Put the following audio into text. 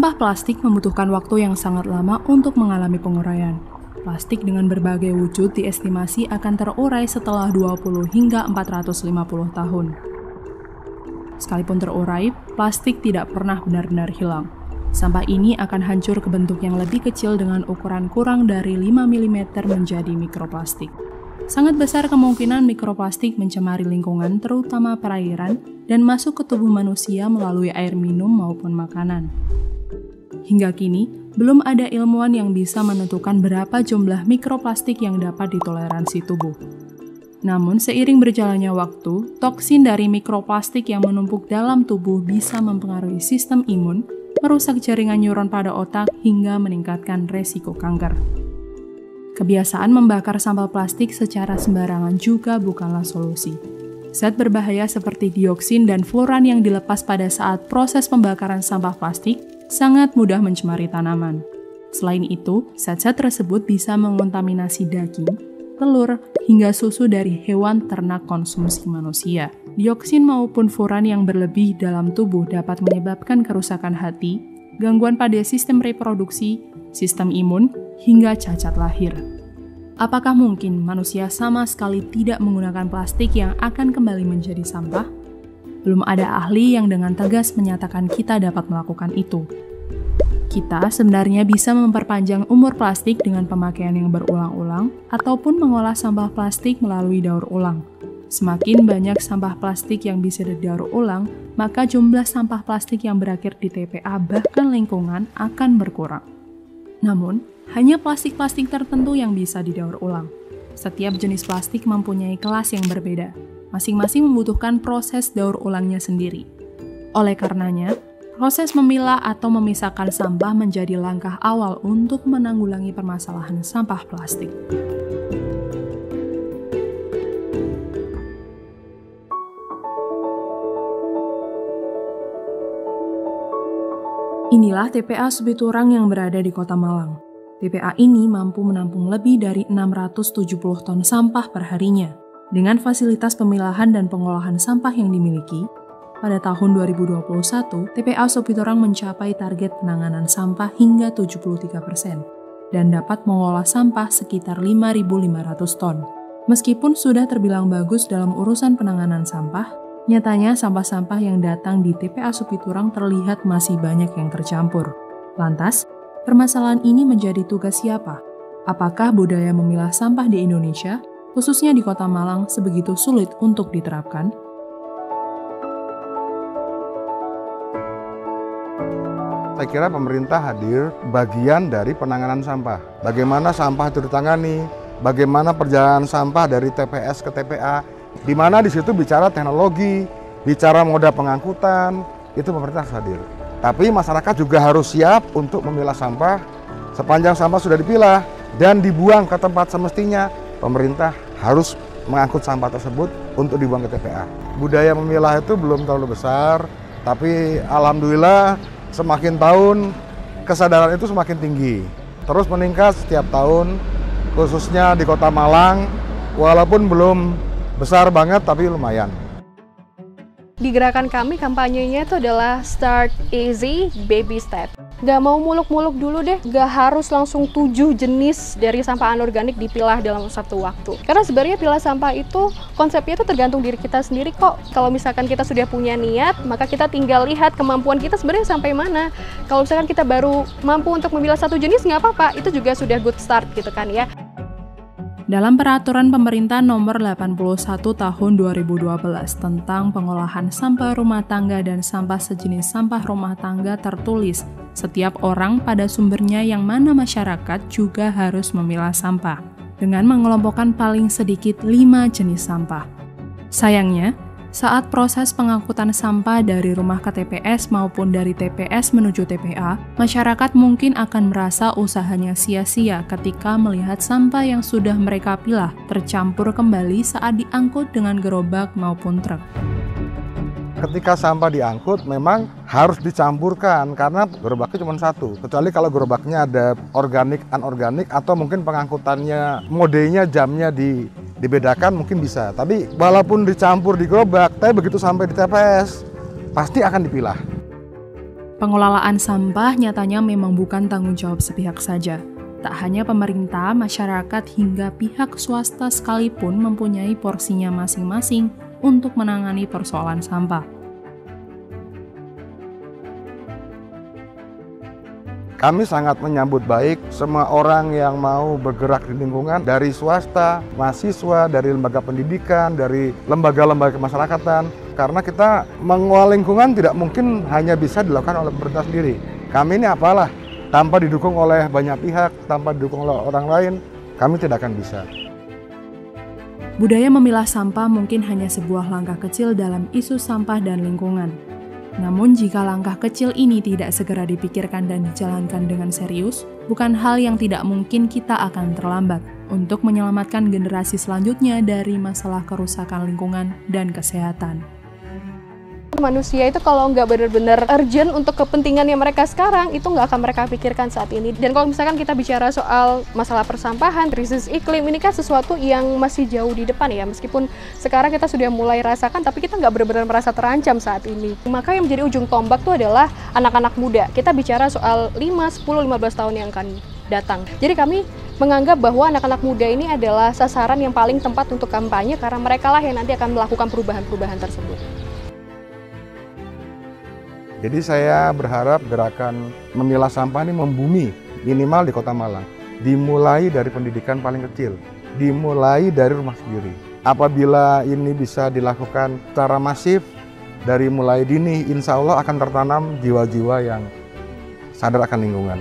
Sampah plastik membutuhkan waktu yang sangat lama untuk mengalami penguraian. Plastik dengan berbagai wujud diestimasi akan terurai setelah 20 hingga 450 tahun. Sekalipun terurai, plastik tidak pernah benar-benar hilang. Sampah ini akan hancur ke bentuk yang lebih kecil dengan ukuran kurang dari 5 mm menjadi mikroplastik. Sangat besar kemungkinan mikroplastik mencemari lingkungan, terutama perairan, dan masuk ke tubuh manusia melalui air minum maupun makanan. Hingga kini, belum ada ilmuwan yang bisa menentukan berapa jumlah mikroplastik yang dapat ditoleransi tubuh. Namun, seiring berjalannya waktu, toksin dari mikroplastik yang menumpuk dalam tubuh bisa mempengaruhi sistem imun, merusak jaringan neuron pada otak, hingga meningkatkan resiko kanker. Kebiasaan membakar sampah plastik secara sembarangan juga bukanlah solusi. Zat berbahaya seperti dioksin dan fluoran yang dilepas pada saat proses pembakaran sampah plastik sangat mudah mencemari tanaman. Selain itu, zat-zat tersebut bisa mengontaminasi daging, telur, hingga susu dari hewan ternak konsumsi manusia. Dioksin maupun furan yang berlebih dalam tubuh dapat menyebabkan kerusakan hati, gangguan pada sistem reproduksi, sistem imun, hingga cacat lahir. Apakah mungkin manusia sama sekali tidak menggunakan plastik yang akan kembali menjadi sampah? Belum ada ahli yang dengan tegas menyatakan kita dapat melakukan itu. Kita sebenarnya bisa memperpanjang umur plastik dengan pemakaian yang berulang-ulang ataupun mengolah sampah plastik melalui daur ulang. Semakin banyak sampah plastik yang bisa didaur ulang, maka jumlah sampah plastik yang berakhir di TPA bahkan lingkungan akan berkurang. Namun, hanya plastik-plastik tertentu yang bisa didaur ulang. Setiap jenis plastik mempunyai kelas yang berbeda. Masing-masing membutuhkan proses daur ulangnya sendiri. Oleh karenanya, proses memilah atau memisahkan sampah menjadi langkah awal untuk menanggulangi permasalahan sampah plastik. Inilah TPA Supiturang yang berada di Kota Malang. TPA ini mampu menampung lebih dari 670 ton sampah per harinya. Dengan fasilitas pemilahan dan pengolahan sampah yang dimiliki, pada tahun 2021, TPA Supiturang mencapai target penanganan sampah hingga 73% dan dapat mengolah sampah sekitar 5.500 ton. Meskipun sudah terbilang bagus dalam urusan penanganan sampah, nyatanya sampah-sampah yang datang di TPA Supiturang terlihat masih banyak yang tercampur. Lantas, permasalahan ini menjadi tugas siapa? Apakah budaya memilah sampah di Indonesia, khususnya di Kota Malang, sebegitu sulit untuk diterapkan? Saya kira pemerintah hadir bagian dari penanganan sampah. Bagaimana sampah itu ditangani, bagaimana perjalanan sampah dari TPS ke TPA, di mana di situ bicara teknologi, bicara moda pengangkutan, itu pemerintah harus hadir. Tapi masyarakat juga harus siap untuk memilah sampah. Sepanjang sampah sudah dipilah dan dibuang ke tempat semestinya, pemerintah harus mengangkut sampah tersebut untuk dibuang ke TPA. Budaya memilah itu belum terlalu besar, tapi alhamdulillah semakin tahun kesadaran itu semakin tinggi. Terus meningkat setiap tahun, khususnya di Kota Malang, walaupun belum besar banget tapi lumayan. Di gerakan kami, kampanyenya itu adalah Start Easy, Baby Step. Gak mau muluk-muluk dulu deh, gak harus langsung 7 jenis dari sampah anorganik dipilah dalam satu waktu. Karena sebenarnya pilah sampah itu, konsepnya itu tergantung diri kita sendiri kok. Kalau misalkan kita sudah punya niat, maka kita tinggal lihat kemampuan kita sebenarnya sampai mana. Kalau misalkan kita baru mampu untuk memilah satu jenis, nggak apa-apa, itu juga sudah good start gitu kan ya. Dalam Peraturan Pemerintah Nomor 81 Tahun 2012 tentang pengolahan sampah rumah tangga dan sampah sejenis sampah rumah tangga tertulis, setiap orang pada sumbernya yang mana masyarakat juga harus memilah sampah, dengan mengelompokkan paling sedikit 5 jenis sampah. Sayangnya, saat proses pengangkutan sampah dari rumah ke TPS maupun dari TPS menuju TPA, masyarakat mungkin akan merasa usahanya sia-sia ketika melihat sampah yang sudah mereka pilah tercampur kembali saat diangkut dengan gerobak maupun truk. Ketika sampah diangkut memang harus dicampurkan karena gerobaknya cuma satu. Kecuali kalau gerobaknya ada organik, anorganik atau mungkin pengangkutannya, modenya, jamnya dibedakan mungkin bisa. Tapi walaupun dicampur di gerobak, tapi begitu sampai di TPS pasti akan dipilah. Pengelolaan sampah nyatanya memang bukan tanggung jawab sepihak saja. Tak hanya pemerintah, masyarakat, hingga pihak swasta sekalipun mempunyai porsinya masing-masing untuk menangani persoalan sampah. Kami sangat menyambut baik semua orang yang mau bergerak di lingkungan, dari swasta, mahasiswa, dari lembaga pendidikan, dari lembaga-lembaga kemasyarakatan. Karena kita mengelola lingkungan tidak mungkin hanya bisa dilakukan oleh pemerintah sendiri. Kami ini apalah, tanpa didukung oleh banyak pihak, tanpa didukung oleh orang lain, kami tidak akan bisa. Budaya memilah sampah mungkin hanya sebuah langkah kecil dalam isu sampah dan lingkungan. Namun jika langkah kecil ini tidak segera dipikirkan dan dijalankan dengan serius, bukan hal yang tidak mungkin kita akan terlambat untuk menyelamatkan generasi selanjutnya dari masalah kerusakan lingkungan dan kesehatan. Manusia itu kalau nggak benar-benar urgent untuk kepentingannya mereka sekarang, itu nggak akan mereka pikirkan saat ini. Dan kalau misalkan kita bicara soal masalah persampahan, krisis iklim, ini kan sesuatu yang masih jauh di depan ya. Meskipun sekarang kita sudah mulai rasakan, tapi kita nggak benar-benar merasa terancam saat ini. Maka yang menjadi ujung tombak itu adalah anak-anak muda. Kita bicara soal 5, 10, 15 tahun yang akan datang. Jadi kami menganggap bahwa anak-anak muda ini adalah sasaran yang paling tepat untuk kampanye, karena mereka lah yang nanti akan melakukan perubahan-perubahan tersebut. Jadi saya berharap gerakan memilah sampah ini membumi minimal di Kota Malang. Dimulai dari pendidikan paling kecil, dimulai dari rumah sendiri. Apabila ini bisa dilakukan secara masif, dari mulai dini, insya Allah akan tertanam jiwa-jiwa yang sadar akan lingkungan.